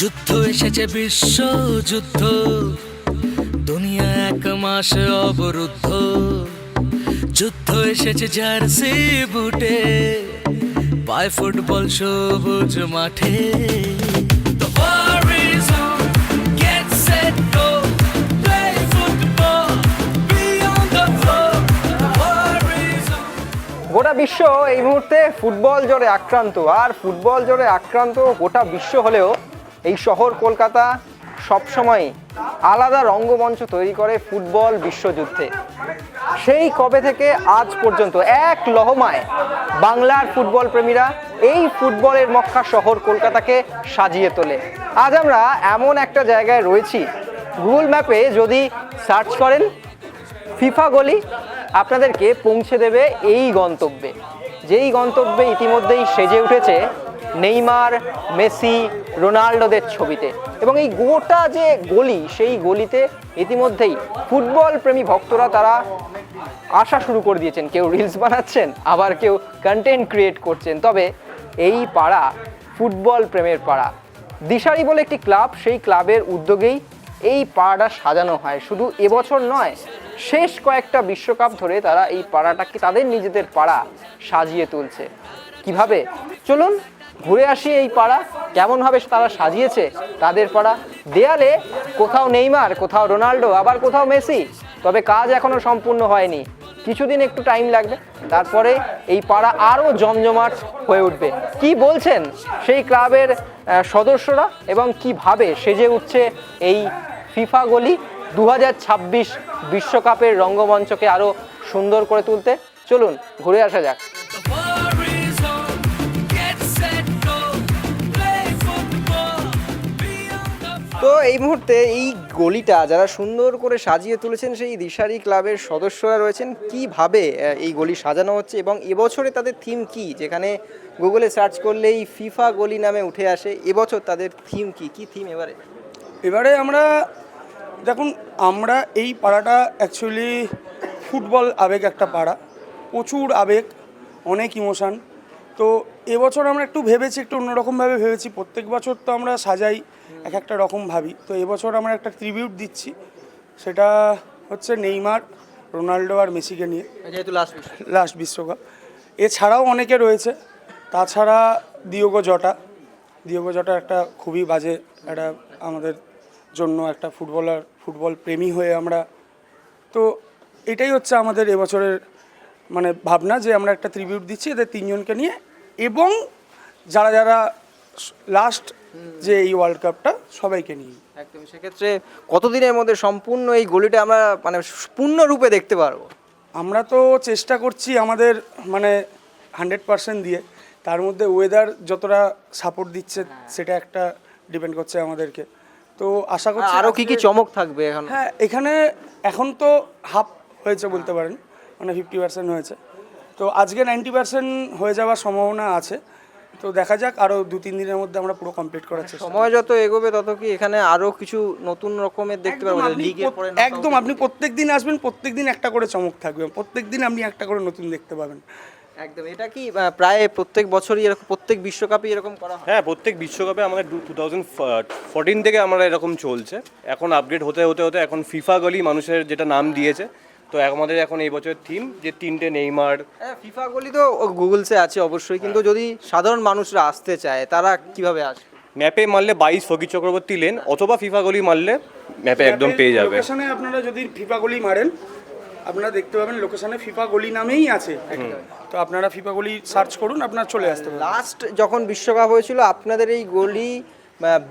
যুদ্ধ এসেছে বিশ্বযুদ্ধ, দুনিয়া এক মাস অবরুদ্ধ। যুদ্ধ এসেছে জার্সি বুটে, পায় ফুটবল সবুজ মাঠে। The war is on, get set, go, play football, beyond the floor. The war is on. গোটা বিশ্ব এই মুহূর্তে ফুটবল জ্বরে আক্রান্ত, আর ফুটবল জ্বরে আক্রান্ত গোটা বিশ্ব হলেও এই শহর কলকাতা সবসময় আলাদা রঙ্গমঞ্চ তৈরি করে ফুটবল বিশ্বযুদ্ধে। সেই কবে থেকে আজ পর্যন্ত এক লহমায় বাংলার ফুটবল প্রেমীরা এই ফুটবলের মক্কা শহর কলকাতাকে সাজিয়ে তোলে। আজ আমরা এমন একটা জায়গায় রয়েছি, গুগল ম্যাপে যদি সার্চ করেন ফিফা গলি, আপনাদেরকে পৌঁছে দেবে এই গন্তব্যে, যেই গন্তব্যে ইতিমধ্যেই সেজে উঠেছে নেইমার, মেসি, রোনাল্ডোদের ছবিতে। এবং এই গোটা যে গলি, সেই গলিতে ইতিমধ্যেই ফুটবল প্রেমী ভক্তরা তারা আসা শুরু করে দিয়েছেন। কেউ রিলস বানাচ্ছেন, আবার কেউ কন্টেন্ট ক্রিয়েট করছেন। তবে এই পাড়া ফুটবল প্রেমের পাড়া। দিশারি বলে একটি ক্লাব, সেই ক্লাবের উদ্যোগেই এই পাড়াটা সাজানো হয়। শুধু এবছর নয়, শেষ কয়েকটা বিশ্বকাপ ধরে তারা এই পাড়াটাকে তাদের নিজেদের পাড়া সাজিয়ে তুলছে। কিভাবে? চলুন ঘুরে আসি এই পাড়া, কেমনভাবে তারা সাজিয়েছে তাদের পাড়া। দেয়ালে কোথাও নেইমার, কোথাও রোনাল্ডো, আবার কোথাও মেসি। তবে কাজ এখনো সম্পূর্ণ হয়নি, কিছুদিন একটু টাইম লাগবে, তারপরে এই পাড়া আরও জমজমাট হয়ে উঠবে। কি বলছেন সেই ক্লাবের সদস্যরা এবং কিভাবে সেজে উঠছে এই ফিফা গলি 2026 বিশ্বকাপের রঙ্গমঞ্চকে আরও সুন্দর করে তুলতে? চলুন ঘুরে আসা যাক। The war is on, get set, go, play football, beyond the floor. তো এই মুহূর্তে এই গলিটা যারা সুন্দর করে সাজিয়ে তুলেছেন সেই দিশারি ক্লাবের সদস্যরা রয়েছেন। কিভাবে এই গলি সাজানো হচ্ছে এবং এবছরে তাদের থিম কি? যেখানে গুগলে সার্চ করলেই ফিফা গলি নামে উঠে আসে, এবছর তাদের থিম কি? কি থিম এবারে আমরা দেখুন, আমরা এই পাড়াটা অ্যাকচুয়ালি ফুটবল আবেগ একটা পাড়া, প্রচুর আবেগ, অনেক ইমোশান। তো এবছর আমরা একটু ভেবেছি, একটু অন্যরকমভাবে ভেবেছি। প্রত্যেক বছর তো আমরা সাজাই এক একটা রকম ভাবি, তো এবছর আমরা একটা ট্রিবিউট দিচ্ছি, সেটা হচ্ছে নেইমার, রোনাল্ডো আর মেসিকে নিয়ে, যেহেতু লাস্ট বিশ্বকাপ। এছাড়াও অনেকে রয়েছে, তাছাড়া দিয়েগো জটা একটা খুবই বাজে একটা আমাদের জন্য একটা ফুটবল প্রেমী হয়ে আমরা, তো এটাই হচ্ছে আমাদের এবছরের মানে ভাবনা, যে আমরা একটা ট্রিবিউট দিচ্ছি এদের তিনজনকে নিয়ে, এবং যারা যারা লাস্ট যে এই ওয়ার্ল্ড কাপটা সবাইকে নিয়ে। একদম। সেক্ষেত্রে কতদিনের মধ্যে সম্পূর্ণ এই গলিটা আমরা মানে পূর্ণরূপে দেখতে পারবো? আমরা তো চেষ্টা করছি আমাদের মানে 100% দিয়ে, তার মধ্যে ওয়েদার যতটা সাপোর্ট দিচ্ছে সেটা একটা ডিপেন্ড করছে আমাদেরকে। তো আশা করছি আরও কি চমক থাকবে এখন? হ্যাঁ, এখন তো হাফ হয়েছে বলতে পারেন, মানে 50% হয়েছে। তো আজকে 90% হয়ে যাওয়ার সম্ভাবনা আছে। তো দেখা যাক, আরও 2-3 দিনের মধ্যে আমরা পুরো কমপ্লিট করার চেষ্টা করব। সময় যত এগোবে তত কি এখানে আরও কিছু নতুন রকমের দেখতে পারবো? একদম, আপনি প্রত্যেক দিন আসবেন, প্রত্যেক দিন একটা করে চমক থাকবে, প্রত্যেক দিন আপনি একটা করে নতুন দেখতে পাবেন। একদম। এটা কি প্রায় প্রত্যেক বছরই এরকম, প্রত্যেক বিশ্বকাপে এরকম করা হয়? হ্যাঁ, প্রত্যেক বিশ্বকাপে আমাদের 2014 থেকে আমরা এরকম চলছে। এখন আপগ্রেড হতে হতে হতে এখন ফিফা গলি মানুষের যেটা নাম দিয়েছে। তো আমাদের এখন এই বছরের থিম যে 3টে নেইমার। হ্যাঁ, ফিফা গলি তো গুগলসে আছে অবশ্যই, কিন্তু যদি সাধারণ মানুষরা আসতে চায় তারা কিভাবে আসবে? ম্যাপে মারলে 22 ফকির চক্রবর্তী লেন, অথবা ফিফা গলি মারলে ম্যাপে একদম পেয়ে যাবে। লোকেশনে আপনারা যদি ফিফা গলি মারেন, আপনারা দেখতে পাবেন লোকেশনে ফিফা গলি নামেই আছে। তো আপনারা ফিফা গলি সার্চ করুন, আপনারা চলে আসতে পারেন। লাস্ট যখন বিশ্বকাপ হয়েছিল আপনাদের এই গলি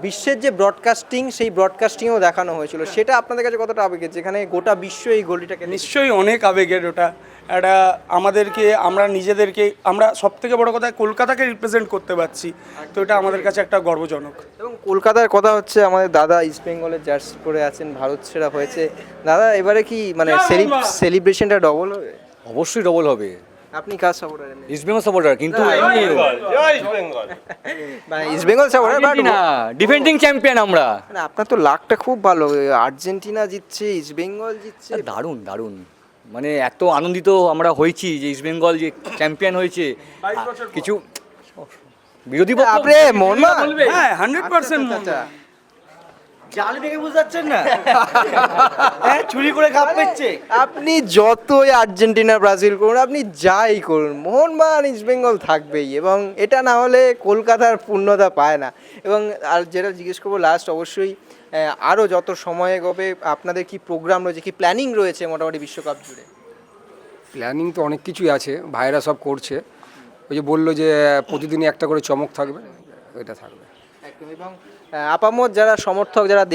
বিশ্বের যে ব্রডকাস্টিং, সেই ব্রডকাস্টিংও দেখানো হয়েছিল, সেটা আপনাদের কাছে কতটা আবেগের, যেখানে গোটা বিশ্ব এই গলিটাকে? নিশ্চয়ই অনেক আবেগের ওটা। একটা আমাদেরকে, আমরা নিজেদেরকে, আমরা সবথেকে বড় কথা কলকাতাকে রিপ্রেজেন্ট করতে পারছি, তো এটা আমাদের কাছে একটা গর্বজনক। এবং কলকাতার কথা হচ্ছে, আমাদের দাদা ইস্ট বেঙ্গলের জার্সি পরে আছেন, ভারত সেরা হয়েছে। দাদা এবারে কি মানে সেলিব্রেশনটা ডবল হবে? অবশ্যই ডবল হবে। আপনি কার সাপোর্টার? ইস্ট বেঙ্গল সাপোর্টার, কিন্তু মানে ইস্ট বেঙ্গল সাপোর্টার, বাট না, ডিফেন্ডিং চ্যাম্পিয়ন আমরা। মানে আপনার তো লাকটা খুব ভালো, আর্জেন্টিনা জিতছে, ইস্ট বেঙ্গল জিতছে। দারুণ দারুণ, মানে এত আনন্দিত আমরা হয়েছি যে ইস্ট বেঙ্গল যে চ্যাম্পিয়ন হয়েছে। কিছু বিরোধী পক্ষ আপনি মোহনবাগান হ্যাঁ 100% আচ্ছা জালি দেখে বুঝাচ্ছেন না হ্যাঁ চুরি করে খাপ পেচ্ছে আপনি যতই আর্জেন্টিনা ব্রাজিল করুন, আপনি যাই করুন, মোহনবাগান ইস্ট বেঙ্গল থাকবেই, এবং এটা না হলে কলকাতার পূর্ণতা পায় না। এবং আর যেটা জিজ্ঞেস করবো লাস্ট, অবশ্যই আরও যত সময় এগোবে আপনাদের কি প্রোগ্রাম রয়েছে, কি প্ল্যানিং রয়েছে মোটামুটি বিশ্বকাপ জুড়ে? প্ল্যানিং তো অনেক কিছুই আছে, ভাইরা সব করছে। ওই যে বললো যে প্রতিদিনই একটা করে চমক থাকবে, এটা থাকবে। একদম। এবং আপামত যারা সমর্থক যারা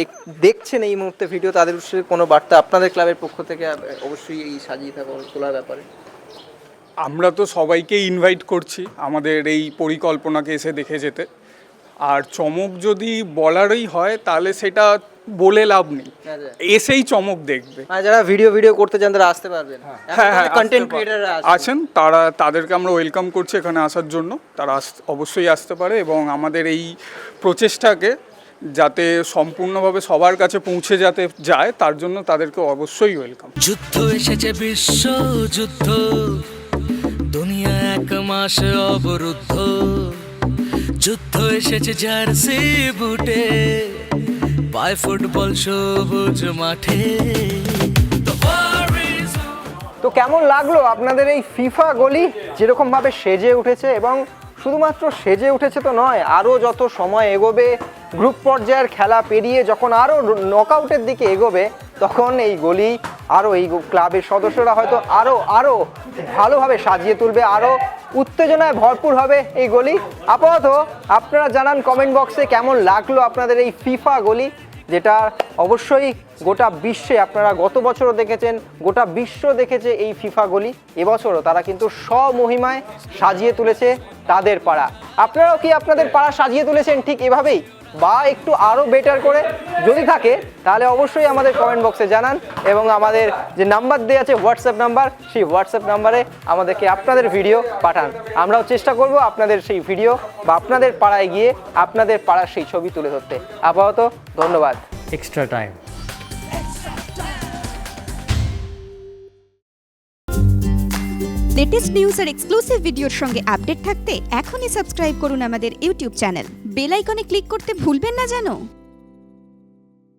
দেখছেন এই মুহূর্তে ভিডিও, তাদের উদ্দেশ্যে কোনো বার্তা আপনাদের ক্লাবের পক্ষ থেকে অবশ্যই এই সাজিয়ে থাকা তোলার ব্যাপারে? আমরা তো সবাইকে ইনভাইট করছি আমাদের এই পরিকল্পনাকে এসে দেখে যেতে। আর চমক যদি বলারই হয় তাহলে সেটা বলে লাভ নেই, এসেই চমক দেখবে। আর যারা ভিডিও করতে চান তারা আসতে পারবেন? হ্যাঁ কন্টেন্ট ক্রিয়েটাররা আছেন, তাদেরকে আমরা ওয়েলকাম করছি এখানে আসার জন্য। তারা অবশ্যই আসতে পারে এবং আমাদের এই প্রচেষ্টাকে যাতে সম্পূর্ণভাবে সবার কাছে পৌঁছে যাতে যায় তার জন্য তাদেরকে অবশ্যই ওয়েলকাম। যুদ্ধ এসেছে বিশ্ব যুদ্ধ, দুনিয়া এক মাস অবরুদ্ধ, যুদ্ধ এসেছে জার্সি বুটে, পায় ফুটবল সবুজ মাঠে। The war is on. তো কেমন লাগলো আপনাদের এই ফিফা গলি যেরকমভাবে সেজে উঠেছে? এবং শুধুমাত্র সেজে উঠেছে তো নয়, আরও যত সময় এগোবে, গ্রুপ পর্যায়ের খেলা পেরিয়ে যখন আরও নকআউটের দিকে এগোবে, তখন এই গলি আরও এই ক্লাবের সদস্যরা হয়তো আরও ভালোভাবে সাজিয়ে তুলবে, আরও উত্তেজনায় ভরপুর হবে এই গলি। আপাতত আপনারা জানান কমেন্ট বক্সে কেমন লাগলো আপনাদের এই ফিফা গলি, যেটা অবশ্যই গোটা বিশ্বে আপনারা গত বছরও দেখেছেন, গোটা বিশ্ব দেখেছে এই ফিফা গলি। এবছরও তারা কিন্তু স্বমহিমায় সাজিয়ে তুলেছে তাদের পাড়া। আপনারাও কি আপনাদের পাড়া সাজিয়ে তুলেছেন ঠিক এভাবেই, বা একটু আরও বেটার করে? যদি থাকে তাহলে অবশ্যই আমাদের কমেন্ট বক্সে জানান, এবং আমাদের যে নাম্বার দেওয়া আছে হোয়াটসঅ্যাপ নাম্বার, সেই হোয়াটসঅ্যাপ নাম্বারে আমাদেরকে আপনাদের ভিডিও পাঠান। আমরাও চেষ্টা করব আপনাদের সেই ভিডিও বা আপনাদের পাড়ায় গিয়ে আপনাদের পাড়ার সেই ছবি তুলে ধরতে। আপাতত ধন্যবাদ। extra time. লেটেস্ট নিউজ আর এক্সক্লুসিভ ভিডিওর সঙ্গে আপডেট থাকতে এখনই সাবস্ক্রাইব করুন আমাদের ইউটিউব চ্যানেল। বেল আইকনে ক্লিক করতে ভুলবেন না যেন।